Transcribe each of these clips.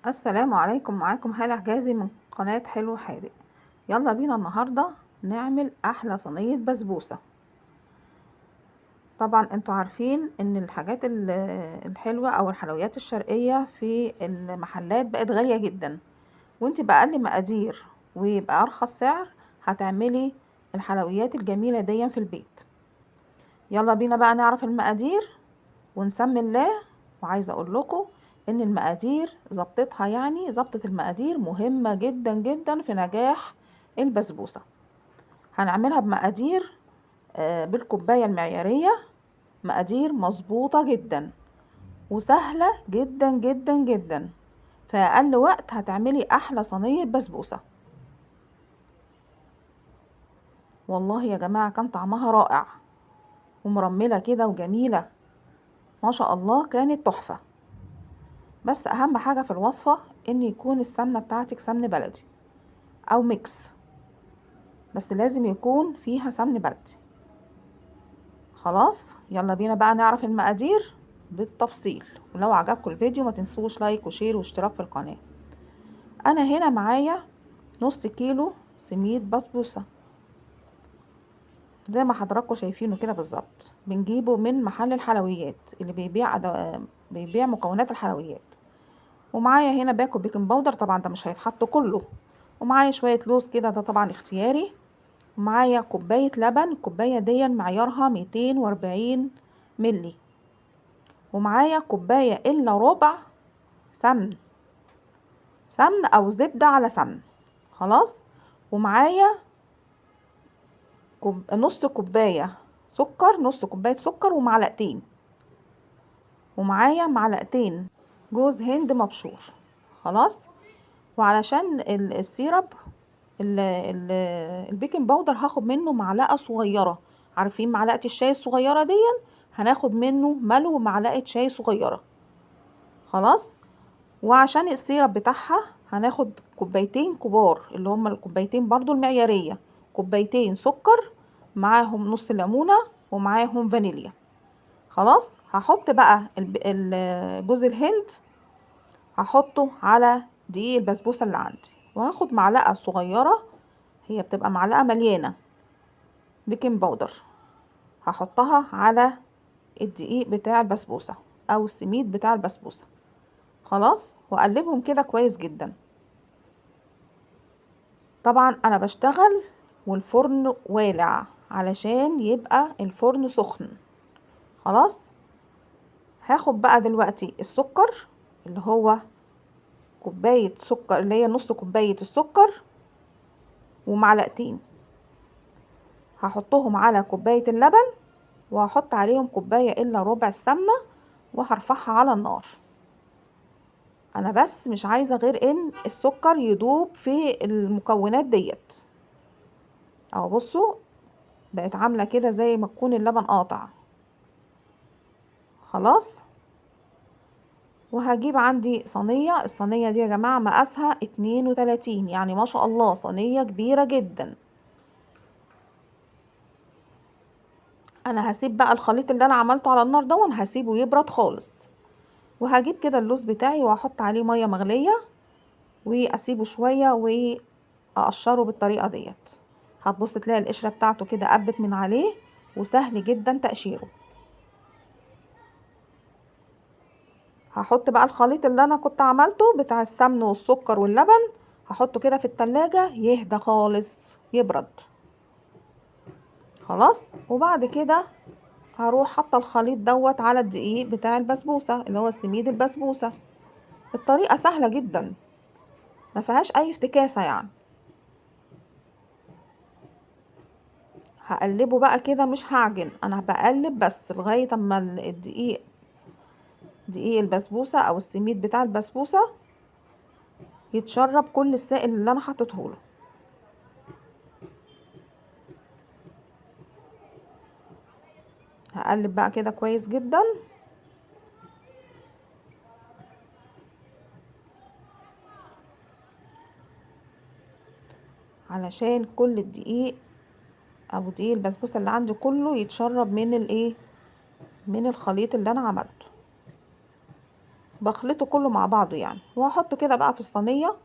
السلام عليكم، معاكم هالة حجازي من قناة حلو حادق. يلا بينا النهاردة نعمل أحلى صينية بسبوسة. طبعا انتوا عارفين ان الحاجات الحلوة او الحلويات الشرقية في المحلات بقت غالية جدا، وانت بأقل مقادير ويبقى أرخص سعر هتعملي الحلويات الجميلة دي في البيت. يلا بينا بقى نعرف المقادير ونسمي الله. وعايزة اقول لكم ان المقادير ظبطتها، يعني ظبطة المقادير مهمة جدا جدا في نجاح البسبوسة. هنعملها بمقادير بالكوباية المعيارية، مقادير مظبوطة جدا وسهلة جدا جدا جدا. في اقل وقت هتعملي احلى صينية بسبوسة. والله يا جماعة كان طعمها رائع ومرملة كده وجميلة، ما شاء الله كانت تحفة. بس اهم حاجة في الوصفة ان يكون السمنة بتاعتك سمن بلدي او ميكس، بس لازم يكون فيها سمن بلدي. خلاص يلا بينا بقى نعرف المقادير بالتفصيل. ولو عجبكم الفيديو ما تنسوش لايك وشير واشتراك في القناة. انا هنا معايا نص كيلو سميد بسبوسة زي ما حضراتكم شايفينه كده بالظبط، بنجيبه من محل الحلويات اللي بيبيع مكونات الحلويات. ومعايا هنا باكو بيكنج باودر، طبعا ده مش هيتحط كله. ومعايا شوية لوز كده، ده طبعا اختياري. ومعايا كوباية لبن، الكوباية دي معيارها 240 ملي. ومعايا كوباية الا ربع سمن، سمن او زبدة على سمن. خلاص. ومعايا نص كوباية سكر، نص كوباية سكر ومعلقتين. ومعايا معلقتين جوز هند مبشور. خلاص. وعلشان السيرب البيكنج باودر هاخد منه معلقة صغيرة، عارفين معلقة الشاي الصغيرة دي، هناخد منه ملو معلقة شاي صغيرة. خلاص. وعشان السيرب بتاعها هناخد كوبايتين كبار، اللي هما الكوبايتين برضو المعيارية، كوبايتين سكر معاهم نص ليمونة ومعاهم فانيليا. خلاص. هحط بقى جوز الهند، هحطه على دقيق البسبوسة اللي عندي، وهاخد معلقة صغيرة، هي بتبقى معلقة مليانة بيكنج باودر، هحطها على الدقيق بتاع البسبوسة او السميد بتاع البسبوسة. خلاص. واقلبهم كده كويس جدا. طبعا انا بشتغل والفرن والع علشان يبقى الفرن سخن. خلاص. هاخد بقى دلوقتي السكر، اللي هو كوباية سكر، اللي هي نص كوباية السكر ومعلقتين، هحطهم على كوباية اللبن، وهحط عليهم كوباية الا ربع السمنة، وهرفعها على النار. انا بس مش عايزة غير ان السكر يدوب في المكونات ديت. اهو بصوا بقت عاملة كده زي ما تكون اللبن قاطع. خلاص. وهجيب عندي صينية، الصينية دي يا جماعة مقاسها 32، يعني ما شاء الله صينية كبيرة جدا. انا هسيب بقى الخليط اللي انا عملته على النار ده هسيبه يبرد خالص. وهجيب كده اللوز بتاعي وهحط عليه مية مغلية واسيبه شوية واقشره بالطريقة ديت. هتبص تلاقي القشرة بتاعته كده قبت من عليه، وسهل جدا تقشيره. هحط بقى الخليط اللي انا كنت عملته بتاع السمن والسكر واللبن، هحطه كده في التلاجة يهدى خالص يبرد. خلاص. وبعد كده هروح حاطه الخليط دوت على الدقيق بتاع البسبوسة اللي هو سميد البسبوسة. الطريقة سهلة جدا ما فيهاش اي افتكاسة يعني. هقلبه بقى كده، مش هعجن، انا بقلب بس لغاية اما دقيق البسبوسة او السميد بتاع البسبوسة يتشرب كل السائل اللي انا حطيته له. هقلب بقى كده كويس جدا علشان كل الدقيق او دقيق البسبوسة اللي عندي كله يتشرب من من الخليط اللي انا عملته. بخلطه كله مع بعضه يعني، وهحطه كده بقى في الصينيه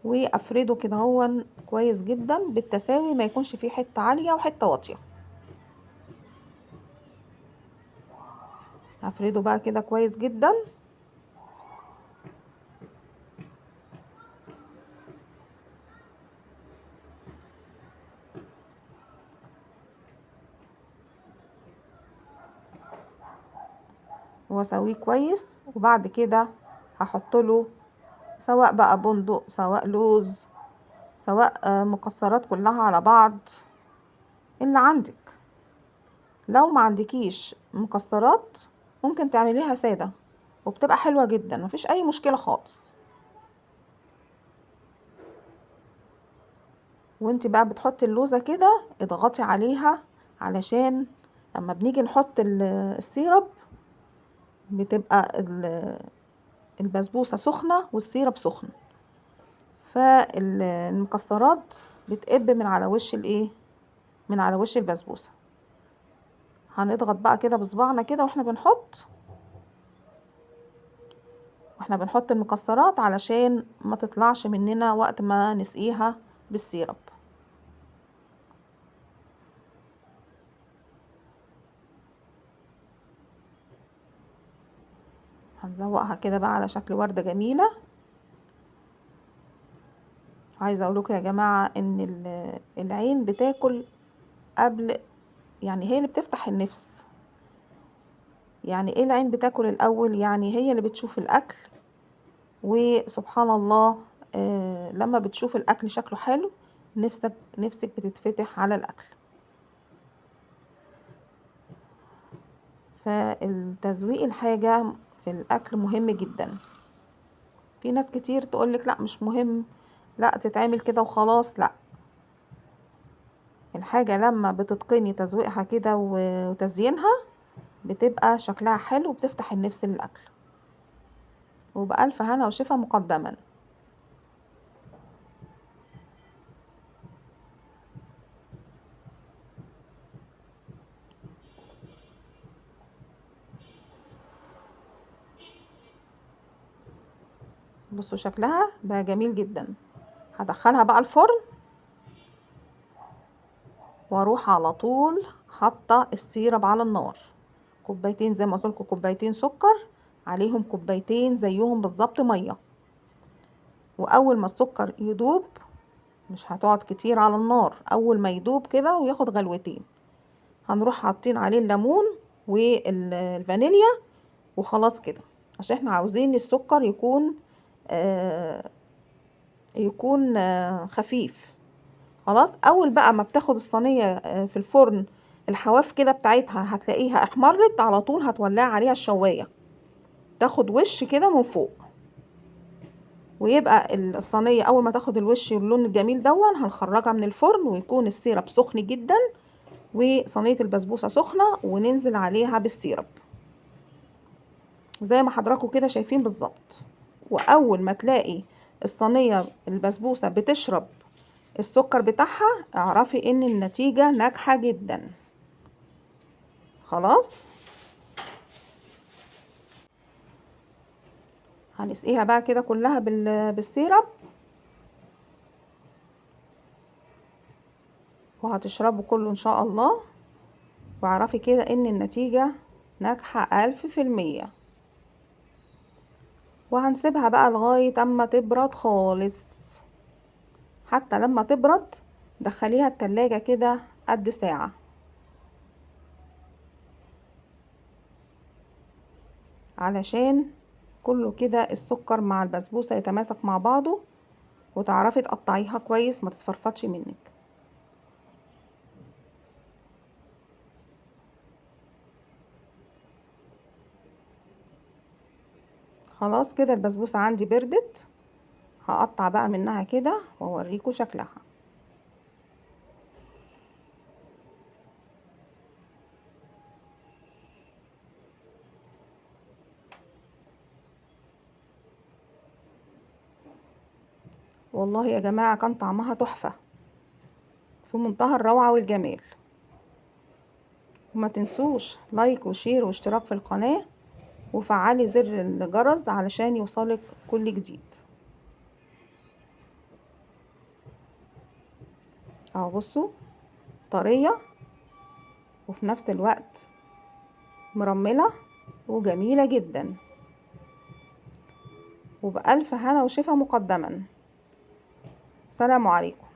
وافرده كده هو كويس جدا بالتساوي، ما يكونش فيه حته عاليه وحته واطيه. هفرده بقى كده كويس جدا. واسويه كويس، وبعد كده هحط له سواء بقى بندق، سواء لوز، سواء مكسرات كلها على بعض اللي عندك. لو ما عندكيش مكسرات ممكن تعمليها سادة وبتبقى حلوة جدا، مفيش اي مشكلة خالص. وانت بقى بتحطي اللوزة كده اضغطي عليها، علشان لما بنيجي نحط السيرب بتبقى البسبوسة سخنة والسيرب سخن، فالمكسرات بتقب من على وش الايه، من على وش البسبوسة. هنضغط بقى كده بصباعنا كده واحنا بنحط المكسرات علشان ما تطلعش مننا وقت ما نسقيها بالسيرب. هنزوقها كده بقى على شكل وردة جميلة. عايزة اقولكم يا جماعة ان العين بتاكل قبل، يعني هي اللي بتفتح النفس. يعني ايه العين بتاكل الاول؟ يعني هي اللي بتشوف الاكل، وسبحان الله لما بتشوف الاكل شكله حلو نفسك بتتفتح على الاكل. فالتزويق الحاجة في الاكل مهم جدا. في ناس كتير تقولك لا مش مهم، لا تتعمل كده وخلاص. لا، الحاجة لما بتتقني تزويقها كده وتزيينها بتبقى شكلها حلو وبتفتح النفس للاكل. وبألف هنا وشفا مقدما. بصوا شكلها بقى جميل جدا. هدخلها بقى الفرن، واروح على طول حاطه السيرب على النار. كوبايتين زي ما قلت لكم، كوبايتين سكر عليهم كوبايتين زيهم بالظبط ميه. واول ما السكر يدوب، مش هتقعد كتير على النار، اول ما يدوب كده وياخد غلوتين هنروح حاطين عليه الليمون والفانيليا وخلاص كده، عشان احنا عاوزين السكر يكون خفيف. خلاص، اول بقى ما بتاخد الصينيه في الفرن الحواف كده بتاعتها هتلاقيها احمرت، على طول هتولع عليها الشوايه تاخد وش كده من فوق. ويبقى الصينيه اول ما تاخد الوش واللون الجميل دون هنخرجها من الفرن، ويكون السيرب سخن جدا وصينيه البسبوسه سخنه، وننزل عليها بالسيرب زي ما حضراتكم كده شايفين بالظبط. واول ما تلاقي الصينيه البسبوسه بتشرب السكر بتاعها اعرفي ان النتيجة ناجحة جدا. خلاص، هنسقيها بقى كده كلها بالسيرب، وهتشربوا كله ان شاء الله. واعرفي كده ان النتيجة ناجحة 1000%. وهنسيبها بقى لغاية اما تبرد خالص. حتى لما تبرد دخليها التلاجة كده قد ساعة، علشان كله كده السكر مع البسبوسة يتماسك مع بعضه، وتعرفي تقطعيها كويس ما تتفرفتش منك. خلاص كده البسبوسة عندي بردت، هقطع بقى منها كده واوريكم شكلها. والله يا جماعة كان طعمها تحفة في منتهى الروعة والجمال. وما تنسوش لايك وشير واشتراك في القناة، وفعلي زر الجرس علشان يوصلك كل جديد. اهو بصوا طرية وفي نفس الوقت مرملة وجميلة جدا، وبألف هنا وشفا مقدما. سلام عليكم.